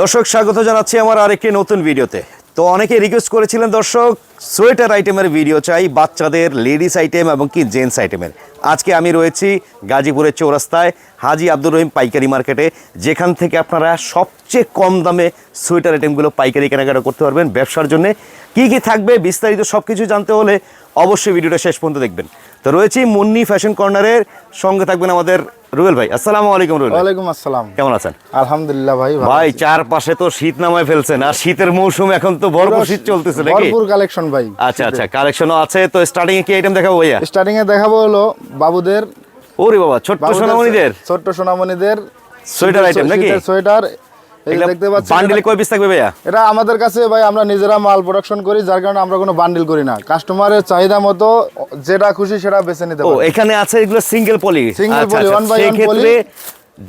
দর্শক স্বাগত জানাচ্ছি আমার আরেকটি নতুন ভিডিওতে। তো অনেকে রিকোয়েস্ট করেছিলেন দর্শক সোয়েটার আইটেমের ভিডিও চাই, বাচ্চাদের লেডিস আইটেম এবং কি জেন্টস আইটেমের। আজকে আমি রয়েছি গাজীপুরের চৌরাস্তায় হাজি আব্দুর রহিম পাইকারি মার্কেটে, যেখান থেকে আপনারা সবচেয়ে কম দামে সোয়েটার আইটেমগুলো পাইকারি কেনাকাটা করতে পারবেন ব্যবসার জন্য। কি কি থাকবে বিস্তারিত সব কিছু জানতে হলে অবশ্যই ভিডিওটা শেষ পর্যন্ত দেখবেন। তো রয়েছি মুন্নি ফ্যাশন কর্নারের, সঙ্গে থাকবেন আমাদের রুবেল ভাই। আসসালামু আলাইকুম রুবেল। ওয়ালাইকুম আসসালাম। কেমন আছেন? আলহামদুলিল্লাহ ভাই। ভাই চারপাশে তো শীত নামায় ফেলছেন, আর শীতের মৌসুম এখন তো ভরপুর শীত চলতেছে নাকি? ভরপুর কালেকশন ভাই। আচ্ছা আচ্ছা, কালেকশনও আছে। তো স্টার্টিং এ কি আইটেম দেখাবো ভাইয়া? স্টার্টিং এ দেখাবো হলো বাবুদের, ওরে বাবা, ছোট্ট সোনামণিদের ছোট্ট সোনামণিদের সোয়েটার আইটেম নাকি? সোয়েটার এই দেখতে পাচ্ছেন। বান্ডিলে কয় পিস থাকবে ভাইয়া? এটা আমাদের কাছে ভাই আমরা নিজেরা মাল প্রোডাকশন করি, যার কারণে আমরা কোনো বান্ডিল করি না। কাস্টমারের চাহিদা মতো যেটা খুশি সেটা বেছে নিতে ও পারে। এখানে আছে এগুলো single poly. Single poly, one by one poly.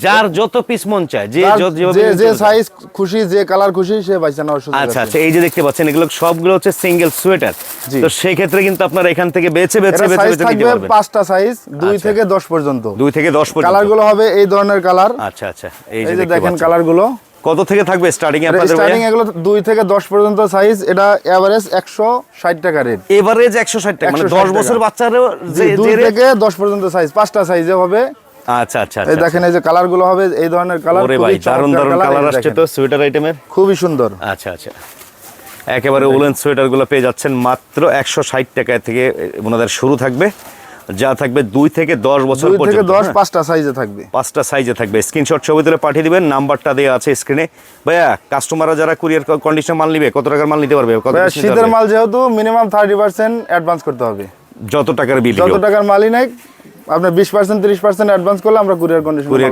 যার যত পিস মন চায়, যে সাইজ খুশি, যে কালার খুশি সে বাইসা নেওয়ার সুযোগ আছে। আচ্ছা আচ্ছা, এই যে দেখতে পাচ্ছেন এগুলো সবগুলো হচ্ছে সিঙ্গেল সোয়েটার। তো সেই ক্ষেত্রে কিন্তু আপনারা এখান থেকে বেছে বেছে বেছে বেছে নিতে পারবেন। পাঁচটা সাইজ 2 থেকে 10 পর্যন্ত। 2 থেকে 10 পর্যন্ত কালারগুলো হবে এই ধরনের কালার। আচ্ছা আচ্ছা, এই যে দেখেন কালারগুলো কত থেকে থাকবে স্টার্টিং এ আপনাদের? স্টার্টিং এগুলো 2 থেকে 10 পর্যন্ত সাইজ। এটা এভারেজ 160 টাকা রেট। এভারেজ 160 টাকা, মানে 10 বছর বাচ্চারও 2 থেকে 10 পর্যন্ত সাইজ, পাঁচটা সাইজে হবে। আচ্ছা আচ্ছা, এই দেখেন এই যে কালারগুলো হবে এই ধরনের কালার। ওরে ভাই, দারুণ দারুণ কালার আসছে তো সোয়েটার আইটেমের, খুবই সুন্দর। আচ্ছা আচ্ছা, একেবারে উলেন সোয়েটারগুলো পেয়ে যাচ্ছেন মাত্র 160 টাকা থেকে ওনাদের শুরু থাকবে। যা থাকবে 2 থেকে 10 বছর পর্যন্ত। 2 থেকে 10 পাঁচটা সাইজে থাকবে। পাঁচটা সাইজে থাকবে। স্ক্রিনশট ছবি তুলে পাঠিয়ে দিবেন, নাম্বারটা দেওয়া আছে স্ক্রিনে। ভাইয়া কাস্টমাররা যারা কুরিয়ার কন্ডিশন মাল নিবে কত টাকার মাল নিতে পারবে? শীতের মাল যেহেতু মিনিমাম 30% অ্যাডভান্স করতে হবে। যত টাকার বিল, যত টাকার মালই নাই আপনি 20% 30% অ্যাডভান্স করলে আমরা কুরিয়ার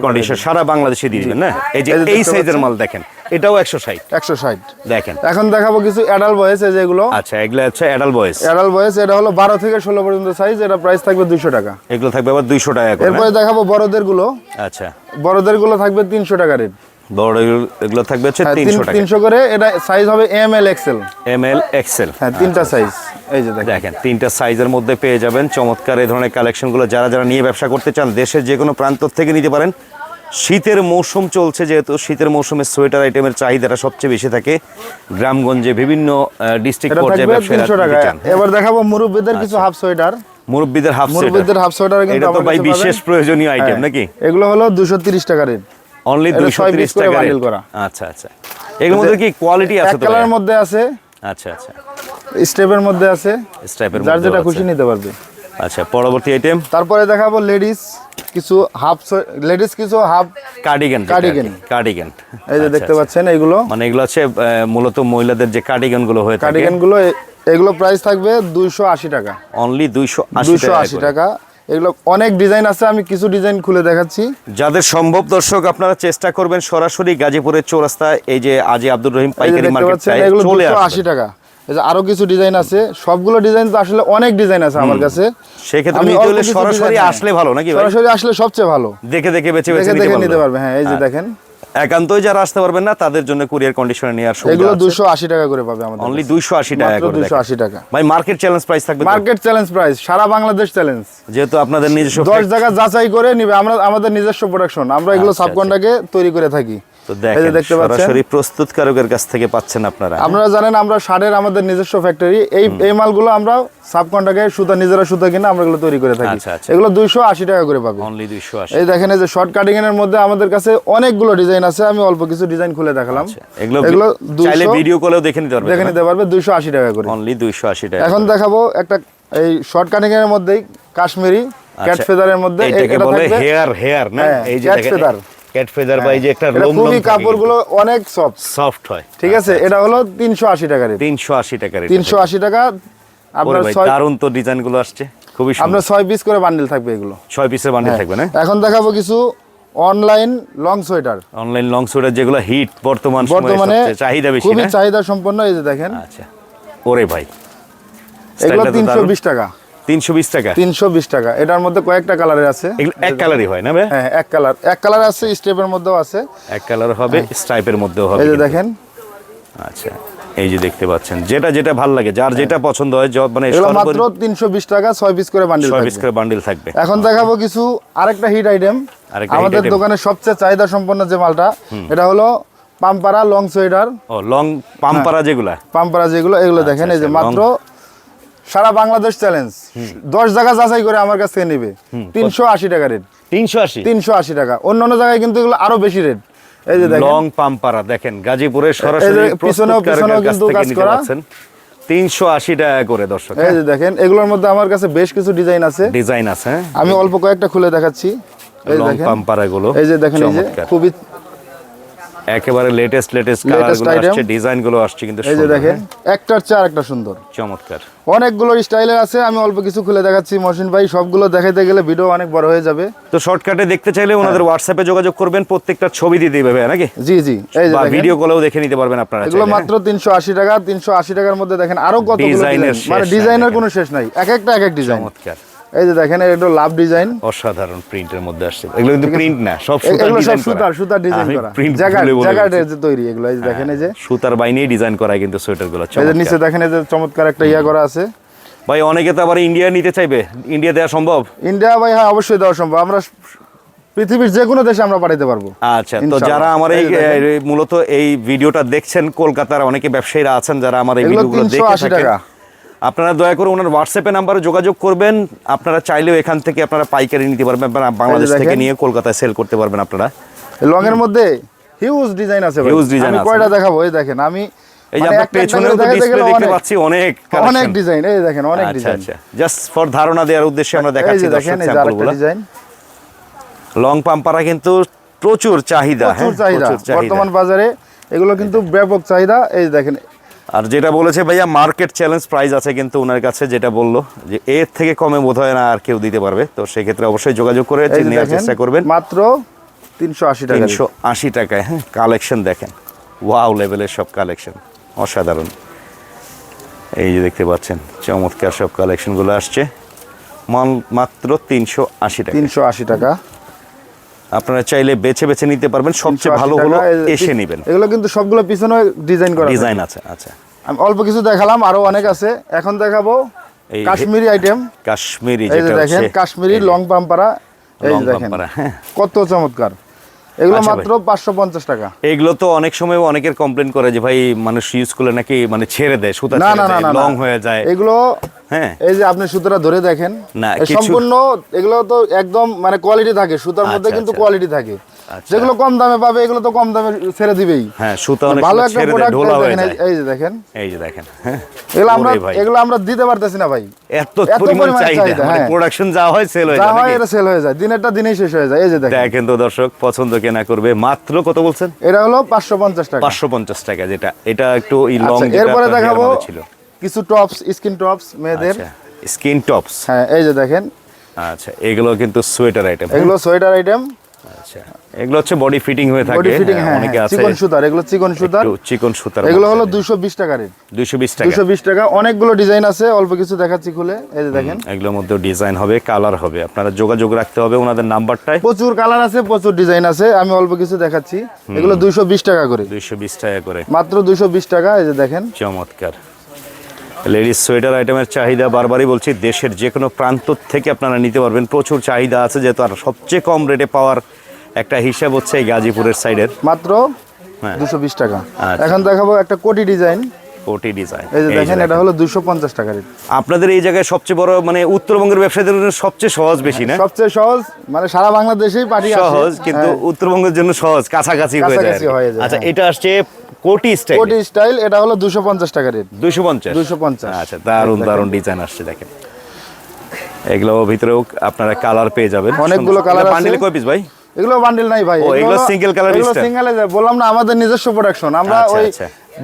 কন্ডিশন সারা বাংলাদেশে দিয়ে দিবেন না? এই যে এই সাইজের মাল দেখেন, এটাও 160 দেখেন। এখন দেখাবো কিছু অ্যাডাল্ট বয়েস, এই যেগুলো। আচ্ছা, এগুলো হচ্ছে অ্যাডাল্ট বয়েস। এটা হলো 12 থেকে 16 পর্যন্ত সাইজ। এটা প্রাইস থাকবে 200 টাকা। এগুলো থাকবে আবার 200 টাকা করে। এরপরে দেখাবো বড়দের গুলো। আচ্ছা, বড়দের গুলো থাকবে 300 টাকা রেট। বড় এগুলো থাকবে হচ্ছে 300 টাকা। 300 করে। এটা সাইজ হবে ML XL। ML XL, হ্যাঁ, তিনটা সাইজ। এই যে দেখেন তিনটা সাইজের মধ্যে পেয়ে যাবেন চমৎকার এই ধরনের কালেকশনগুলো। যারা যারা নিয়ে ব্যবসা করতে চান দেশের যে কোনো প্রান্ত থেকে নিতে পারেন। শীতের মৌসুম চলছে, যেহেতু শীতের মৌসুমে সোয়েটার আইটেমের চাহিদাটা সবচেয়ে বেশি থাকে গ্রামগঞ্জে, বিভিন্ন ডিস্ট্রিক্ট পর্যায়ে ব্যবসায়ীরা নিতে চান। এবার দেখাবো মুরব্বিদের কিছু হাফ সোয়েটার। মুরব্বিদের হাফ সোয়েটার কিন্তু এটা তো ভাই বিশেষ প্রয়োজনীয় আইটেম নাকি? এগুলো হলো 230 টাকা রেট। অনলি 230 টাকা বান্ডিল করা। আচ্ছা আচ্ছা, এর মধ্যে কি কোয়ালিটি আছে? তো কালারের মধ্যে আছে। আচ্ছা আচ্ছা, স্টেপের মধ্যে আছে। স্টেপের মধ্যে যার যেটা খুশি নিতে পারবে। আচ্ছা, পরবর্তী আইটেম। তারপরে দেখাবো লেডিস কিছু হাফ কার্ডিগান। এই যে দেখতে পাচ্ছেন এইগুলো, মানে এগুলো হচ্ছে মূলত মহিলাদের যে কার্ডিগান গুলো হয়ে থাকে। কার্ডিগান গুলো এগুলো প্রাইস থাকবে 280 টাকা। অনলি 280 টাকা। এগুলো অনেক ডিজাইন আছে, আমি কিছু ডিজাইন খুলে দেখাচ্ছি। যাদের সম্ভব দর্শক আপনারা চেষ্টা করবেন সরাসরি গাজীপুরের চৌরাস্তায় এই যে আজি আব্দুর রহিম পাইকারি মার্কেটটায় চলে আসবেন। 280 টাকা। আরো কিছু ডিজাইন আছে, সবগুলো ডিজাইন তো আসলে অনেক ডিজাইন আছে আমার কাছে। সেক্ষেত্রে নিতে হলে সরাসরি আসলে ভালো নাকি? সরাসরি আসলে সবচেয়ে ভালো, দেখে দেখে বেছে নিতে পারবে। হ্যাঁ, এই যে দেখেন। একান্তই যারা আসতে পারবেন না তাদের জন্য কুরিয়ার কন্ডিশনে নিয়ে আসুন। এগুলো 280 টাকা করে পাবে আমাদের। অনলি 280 টাকা করে। 280 টাকা ভাই মার্কেট চ্যালেঞ্জ প্রাইস থাকবে? মার্কেট চ্যালেঞ্জ প্রাইস, সারা বাংলাদেশ চ্যালেঞ্জ। যেহেতু আপনাদের নিজস্ব 10 জায়গা যাচাই করে নিবে, আমাদের নিজস্ব প্রোডাকশন, আমরা এগুলো সাবকন্ট্রাক্টে তৈরি করে থাকি। তো দেখেন সরাসরি প্রস্তুতকারকের কাছ থেকে পাচ্ছেন আপনারা। আপনারা জানেন আমরা শাড়ির আমাদের নিজস্ব ফ্যাক্টরি, এই মালগুলো আমরা সাবকন্ট্রাক্টে নিজেরা সুতা কিনে আমরা এগুলো তৈরি করে থাকি। এগুলো 280 টাকা করে পাবে। অনলি 280। এই দেখেন, এই যে শর্ট কাটিং এর মধ্যে আমাদের কাছে অনেকগুলো ডিজাইন আছে, আমি অল্প কিছু ডিজাইন খুলে দেখালাম। এগুলো চাইলে ভিডিও কলেও দেখে নিতে পারবে। 280 টাকা করে। অনলি 280 টাকা। এখন দেখাবো একটা এই শর্ট কাটিং এর মধ্যেই কাশ্মীরি ক্যাট ফেদারের মধ্যে। এটাকে বলে হেয়ার না? এই যে দেখেন ক্যাট ফেদার বা এই যে একটা লোম, খুবই কাপড়গুলো অনেক সফট হয়। ঠিক আছে, এটা হলো 380 টাকা রেট। 380 টাকা রেট। 380 টাকা। আপনার দারুণ তো ডিজাইনগুলো আসছে, খুবই সুন্দর। আপনার 6 পিস করে বান্ডিল থাকবে এগুলো। 6 পিসের বান্ডিল থাকবে না? এখন দেখাবো কিছু online long sweater. Online long sweater যেগুলো হিট বর্তমানে চাহিদা বেশি, খুবই চাহিদা সম্পন্ন। এই যে দেখেন। আচ্ছা, ওরে ভাই, এগুলো 320 টাকা। 320 টাকা। 320 টাকা। এটার মধ্যে কয়েকটা কালারের আছে। এক কালারই হয় না ভাই? হ্যাঁ, এক কালার আছে, স্টেপের মধ্যেও আছে। এক কালার হবে, স্ট্রাইপের মধ্যেও হবে। এই যে দেখেন। আচ্ছা, এই যে দেখতে পাচ্ছেন, যেটা যেটা ভালো লাগে, যার যেটা পছন্দ হয়, মানে মাত্র 320 টাকা, 6 পিস করে বান্ডিল থাকবে। এখন দেখাবো কিছু আরেকটা হিট আইটেম, আমাদের দোকানে সবচেয়ে চাহিদা সম্পন্ন যে মালটা, এটা হলো পাম্পারা লং সোয়েটার, ও লং পাম্পারা যেগুলা, পাম্পারা যেগুলো, এগুলো দেখেন এই যে মাত্র সারা বাংলাদেশ চ্যালেঞ্জ 10 জায়গা যাচাই করে আমার কাছ থেকে নেবে 380 টাকা রেট। 380 টাকা। অন্যান্য জায়গায় কিন্তু এগুলো আরো বেশি রেট। এই যে দেখেন লং পাম্পারা দেখেন গাজীপুরের সরাসরি পিছনেও কিন্তু কাজ করা। 380 টাকা করে দর্শক। এই যে দেখেন এগুলোর মধ্যে আমার কাছে বেশ কিছু ডিজাইন আছে। আমি অল্প কয়েকটা খুলে দেখাচ্ছি। এই লং দেখেন পাম্পারা গুলো, এই যে দেখেন এই যে খুবই একেবারে লেটেস্ট কালারগুলো আসছে, ডিজাইনগুলো আসছে কিন্তু এই যে দেখেন একটার চেয়ে আরেকটা সুন্দর, চমৎকার। অনেকগুলো স্টাইলের আছে। আমি অল্প কিছু খুলে দেখাচ্ছি মহসিন ভাই, সবগুলো দেখাইতে গেলে ভিডিও অনেক বড় হয়ে যাবে। তো শর্টকাটে দেখতে চাইলে ওনাদের হোয়াটসঅ্যাপে যোগাযোগ করবেন, প্রত্যেকটা ছবি দিয়ে দিবে নাকি? জি জি, এই যে বা ভিডিও কলেও দেখে নিতে পারবেন আপনারা। এগুলো মাত্র 380 টাকা। 380 টাকার মধ্যে দেখেন আরো কতগুলো ডিজাইন, মানে ডিজাইনের কোনো শেষ নাই, এক একটা এক এক ডিজাইন। চমৎকার। এই যে দেখেন এটা লাভ ডিজাইন, অসাধারণ প্রিন্টের মধ্যে আসছে। এগুলো কিন্তু প্রিন্ট না, সব সুতার ডিজাইন করা, জায়গাটা তৈরি এগুলো। এই যে দেখেন এই যে সুতার বাইনেই ডিজাইন করা কিন্তু সোয়েটারগুলো। এই যে নিচে দেখেন এই যে চমৎকার একটা করা আছে। ভাই অনেকে তো আবার ইন্ডিয়া নিতে চাইবে, ইন্ডিয়া দেওয়া সম্ভব? ইন্ডিয়া ভাই হ্যাঁ অবশ্যই দেওয়া সম্ভব, আমরা পৃথিবীর যে কোনো দেশে আমরা পাঠাতে পারবো। আচ্ছা, তো যারা আমার এই মূলত এই ভিডিওটা দেখছেন, কলকাতার অনেকে ব্যবসায়ীরা আছেন যারা আমার এই ভিডিওগুলো দেখে থাকেন, আপনারা দয়া করে ওনার হোয়াটসঅ্যাপে নাম্বারে যোগাযোগ করবেন। আপনারা চাইলেও এখান থেকে আপনারা পাইকারি নিতে পারবেন, বাংলাদেশ থেকে নিয়ে কলকাতায় সেল করতে পারবেন আপনারা। লং এর মধ্যে হিউজ ডিজাইন আছে ভাই, আমি কয়টা দেখাবো। এই দেখেন আমি এই যে আপনার পেছনেও তো ডিসপ্লে দেখতে পাচ্ছি, অনেক ডিজাইন। এই দেখেন অনেক ডিজাইন। আচ্ছা, জাস্ট ফর ধারণা দেওয়ার উদ্দেশ্যে আমরা দেখাচ্ছি দর্শক স্যাম্পলগুলো। লং পাম্পারা কিন্তু প্রচুর চাহিদা, বর্তমান বাজারে এগুলো কিন্তু ব্যাপক চাহিদা। এই দেখেন, আর যেটা বলেছে ভাইয়া মার্কেট চ্যালেঞ্জ প্রাইস আছে কিন্তু ওনার কাছে, যেটা বললো যে এর থেকে কমে বোধহয় না আর কেউ দিতে পারবে। তো সেই ক্ষেত্রে অবশ্যই যোগাযোগ করে নেওয়ার চেষ্টা করবেন। মাত্র 380 টাকা। 380 টাকায়। হ্যাঁ, কালেকশন দেখেন, ওয়াও লেভেলের সব কালেকশন, অসাধারণ। এই যে দেখতে পাচ্ছেন চমৎকার সব কালেকশনগুলো আসছে, মাত্র 380 টাকা। 380 টাকা। আপনারা চাইলে বেছে বেছে নিতে পারবেন, সবচেয়ে ভালো হলো এসে নেবেন। এগুলো কিন্তু সবগুলো পিছনে ডিজাইন করা, ডিজাইন আছে। আচ্ছা, আমি অল্প কিছু দেখালাম, আরো অনেক আছে। এখন দেখাবো কাশ্মীরি আইটেম। কাশ্মীরি, যেটা দেখেন কাশ্মীরি লং পাম্পারা। এই যে দেখেন কত চমৎকার। এগুলো মাত্র 550 টাকা। এগুলো তো অনেক সময় অনেকের কমপ্লেইন করে যে ভাই মানুষ ইউজ করলে নাকি মানে ছেড়ে দেয়, সুতা না ছেড়ে দেয়, লং হয়ে যায়। এগুলো হ্যাঁ, এই যে আপনি সুতাটা ধরে দেখেন, সম্পূর্ণ এগুলো তো একদম মানে কোয়ালিটি থাকে, সুতার মধ্যে কিন্তু কোয়ালিটি থাকে। যেগুলো কম দামে পাবে এগুলো তো কম দামে ছেড়ে দিবেই। হ্যাঁ, সুতা অনেক ভালো একটা প্রোডাক্ট। এই যে দেখেন, এগুলো আমরা দিতে পারতেছি না ভাই, এত পরিমাণ চাহিদা, মানে প্রোডাকশন যা হয় সেল হয়ে যায়, এটা সেল হয়ে যায়, দিনেরটা দিনেই শেষ হয়ে যায়। এই যে দেখেন তো দর্শক, পছন্দ কেনা করবে। মাত্র কত বলছেন? এটা হলো 550 টাকা। 550 টাকা, যেটা এটা একটু লং। এরপরে দেখাবো কিছু টপস, স্কিন টপস মেয়েদের। স্কিন টপস, হ্যাঁ এই যে দেখেন। আচ্ছা, এগুলো কিন্তু সোয়েটার আইটেম। এগুলো সোয়েটার আইটেম। আচ্ছা, এগুলো হচ্ছে বডি ফিটিং হয়ে থাকে, অনেকে আছে চিকন সুতার। এগুলো চিকন সুতার। এগুলো হলো 220 টাকা রেট। 220 টাকা। অনেকগুলো ডিজাইন আছে, অল্প কিছু দেখাচ্ছি খুলে। এই যে দেখেন, এগুলোর মধ্যে ডিজাইন হবে, কালার হবে, আপনারা যোগাযোগ রাখতে হবে ওনাদের নাম্বারটায়। প্রচুর কালার আছে, প্রচুর ডিজাইন আছে, আমি অল্প কিছু দেখাচ্ছি। এগুলো 220 টাকা করে। 220 টাকা করে, মাত্র 220 টাকা। এই যে দেখেন চমৎকার লেডিস সোয়েটার আইটেমের চাহিদা, বারবারই বলছি, দেশের যে কোনো প্রান্ত থেকে আপনারা নিতে পারবেন, প্রচুর চাহিদা আছে। যেহেতু আর সবচেয়ে কম রেটে পাওয়ার একটা হিসাব হচ্ছে এই গাজীপুরের সাইডের। মাত্র 220 টাকা। এখন দেখাবো একটা কোটি ডিজাইন। কোটি ডিজাইন, এই যে দেখেন, এটা হলো 250 টাকা রেট। আপনাদের এই জায়গায় সবচেয়ে বড় মানে উত্তরবঙ্গের ব্যবসায়ীদের জন্য সবচেয়ে সহজ বেশি না? সবচেয়ে সহজ, মানে সারা বাংলাদেশেই পার্টি আসে সহজ, কিন্তু উত্তরবঙ্গের জন্য সহজ, কাছাকাছি হয়ে যায়। আচ্ছা, এটা আসছে কোটি স্টাইল। কোটি স্টাইল, এটা হলো 250 টাকা রেট। 250। আচ্ছা, দারুন দারুন ডিজাইন আসছে দেখেন। এগুলো ভিতরেও আপনারা কালার পেয়ে যাবেন, অনেকগুলো কালার আছে। বান্ডেল কয় পিস ভাই? এগুলো বান্ডেল নাই ভাই, এগুলো সিঙ্গেল কালার। এগুলো সিঙ্গেলে বললাম না, আমাদের নিজস্ব প্রোডাকশন। আমরা ওই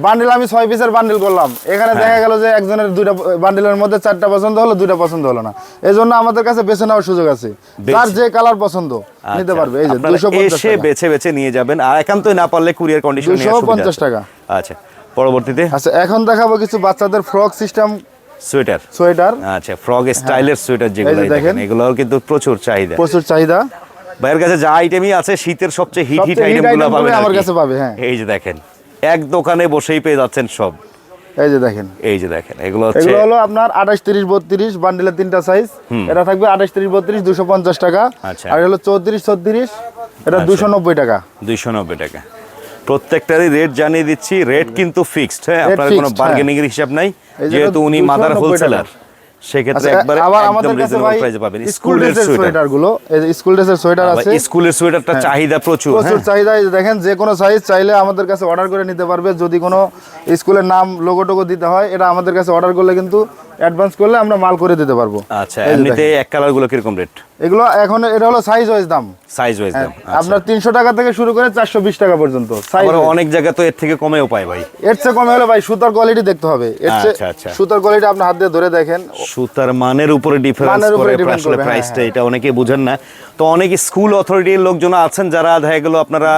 বান্ডেল আমি 6 পিসের বান্ডেল করলাম, এখানে দেখা গেল যে একজনের 2টা বান্ডেলের মধ্যে 4টা পছন্দ হলো, 2টা পছন্দ হলো না। এজন্য আমাদের কাছে বেছে নেওয়ার সুযোগ আছে, যার যে কালার পছন্দ নিতে পারবে। এই যে 250 টাকা, বেছে বেছে নিয়ে যাবেন। আর একান্তই না পারলে কুরিয়ার কন্ডিশন 250 টাকা। আচ্ছা, পরবর্তীতে আচ্ছা, এখন দেখাবো কিছু বাচ্চাদের ফ্রক সিস্টেম সোয়েটার। আচ্ছা, ফ্রক স্টাইলের সোয়েটার যেগুলো দেখেন, এগুলোও কিন্তু প্রচুর চাহিদা। ভাইয়ের কাছে যা আইটেমই আছে শীতের সবচেয়ে হিট আইটেমগুলো পাবেন আমার কাছে পাবে। হ্যাঁ, এই যে দেখেন, এক দোকানে বসেই পেয়ে যাচ্ছেন সব। এই যে দেখেন, এগুলো হলো আপনার 28, 30, 32 বান্ডেলের 3টা সাইজ। এটা থাকবে 28, 30, 32 250 টাকা। আর হলো 34, 36, এটা 290 টাকা। 290 টাকা। প্রত্যেকটারই রেট জানিয়ে দিচ্ছি, রেট কিন্তু ফিক্সড, হ্যাঁ, Rate আপনার কোনো fixed, বার্গেনিং এর হিসাব নাই, এই যে যেহেতু উনি 290 মাদার টাকা। হোলসেলার, সেক্ষেত্রে আচ্ছা, একবারে আবার একদম আমাদের কাছে রিজনেবল ভাই প্রাইসে পাবেন। স্কুল স্কুলের ড্রেসের সোয়েটার, সোয়েটার গুলো, এই যে স্কুল ড্রেসের সোয়েটার আছে, স্কুলের সোয়েটারটা চাহিদা প্রচুর, প্রচুর হ্যাঁ। চাহিদা। এই যে দেখেন, যে কোনো সাইজ চাইলে আমাদের কাছে অর্ডার করে নিতে পারবে। যদি কোনো স্কুলের নাম লোগো টোগো দিতে হয়, এটা আমাদের কাছে অর্ডার করলে কিন্তু অ্যাডভান্স করলে আমরা মাল করে দিতে পারবো। আচ্ছা, এমনিতে এক কালার গুলো কিরকম রেট? এগুলো এখন এটা হলো সাইজ ওয়াইজ দাম, সাইজ ওয়াইজ দাম। আপনার 300 টাকা থেকে শুরু করে 420 টাকা পর্যন্ত সাইজ। আবার অনেক জায়গা তো এর থেকে কমেও পায় ভাই। এর চেয়ে কমে হলে ভাই সুতার কোয়ালিটি দেখতে হবে। এর চেয়ে আচ্ছা, আচ্ছা। সুতার কোয়ালিটি আপনি হাত দিয়ে ধরে দেখেন, সুতার মানের উপরে ডিফারেন্স মানের উপরে করে depend আসলে করবে, প্রাইসটা, হ্যাঁ, এটা অনেকে বুঝেন না। তো অনেক স্কুল অথরিটির লোকজন আছেন যারা দেখা গেল আপনারা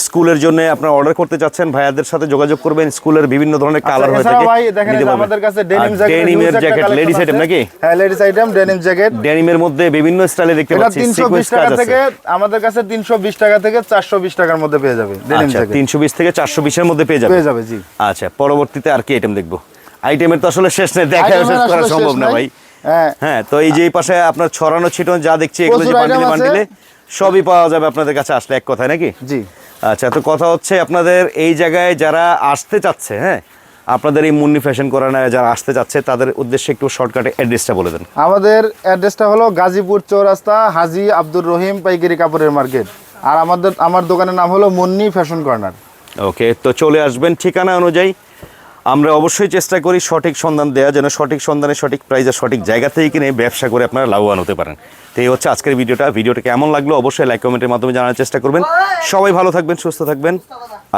স্কুলের জন্য আপনারা অর্ডার করতে চাচ্ছেন, ভাইয়াদের সাথে যোগাযোগ করবেন। স্কুলের বিভিন্ন ধরনের কালার হয়ে এছাড়াও থাকে, ভাই দেখেন এই যে আমাদের কাছে ডেনিম জ্যাকেট, ডেনিমের জ্যাকেট, লেডিস আইটেম নাকি? হ্যাঁ, লেডিস আইটেম ডেনিম জ্যাকেট। ডেনিমের মধ্যে বিভিন্ন স্টাইলে দেখতে এটা পাচ্ছি, 320 সিকোয়েন্স টাকা কাজ আছে। থেকে আমাদের কাছে 320 টাকা থেকে 420 টাকার মধ্যে পেয়ে যাবে ডেনিম আচ্ছা, জ্যাকেট। 320 থেকে 420 এর মধ্যে পেয়ে যাবে। পেয়ে যাবে, জি। আচ্ছা, পরবর্তীতে আর কি আইটেম দেখবো? আইটেমের তো আসলে শেষ নেই, দেখা আইটেমের শেষ করা আসলে সম্ভব শেষ না নাই। ভাই। হ্যাঁ, হ্যাঁ, তো এই যে এই পাশে আপনার ছড়ানো ছিটানো যা দেখছি, এগুলো যে প্রচুর বান্ডিলে item আছে। বান্ডিলে সবই পাওয়া যাবে আপনাদের কাছে আসলে, এক কথায় নাকি? জি। আচ্ছা, তো কথা হচ্ছে আপনাদের এই জায়গায় যারা আসতে চাচ্ছে, হ্যাঁ, আপনাদের এই মুন্নি ফ্যাশন কর্নারে যারা আসতে চাচ্ছে তাদের উদ্দেশ্যে একটু শর্টকাটে অ্যাড্রেসটা বলে দেন। আমাদের অ্যাড্রেসটা হলো গাজীপুর চৌরাস্তা হাজী আব্দুর রহিম পাইকারি কাপড়ের মার্কেট। আর আমার দোকানের নাম হলো মুন্নি ফ্যাশন কর্নার। ওকে, তো চলে আসবেন ঠিকানা অনুযায়ী। আমরা অবশ্যই চেষ্টা করি সঠিক সন্ধান দেওয়া, যেন সঠিক সন্ধানে সঠিক প্রাইজে সঠিক জায়গা থেকে কিনে ব্যবসা করে আপনারা লাভবান হতে পারেন। তো এই হচ্ছে আজকের ভিডিওটা কেমন লাগলো অবশ্যই লাইক কমেন্টের মাধ্যমে জানার চেষ্টা করবেন। সবাই ভালো থাকবেন, সুস্থ থাকবেন,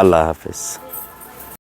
আল্লাহ হাফেজ।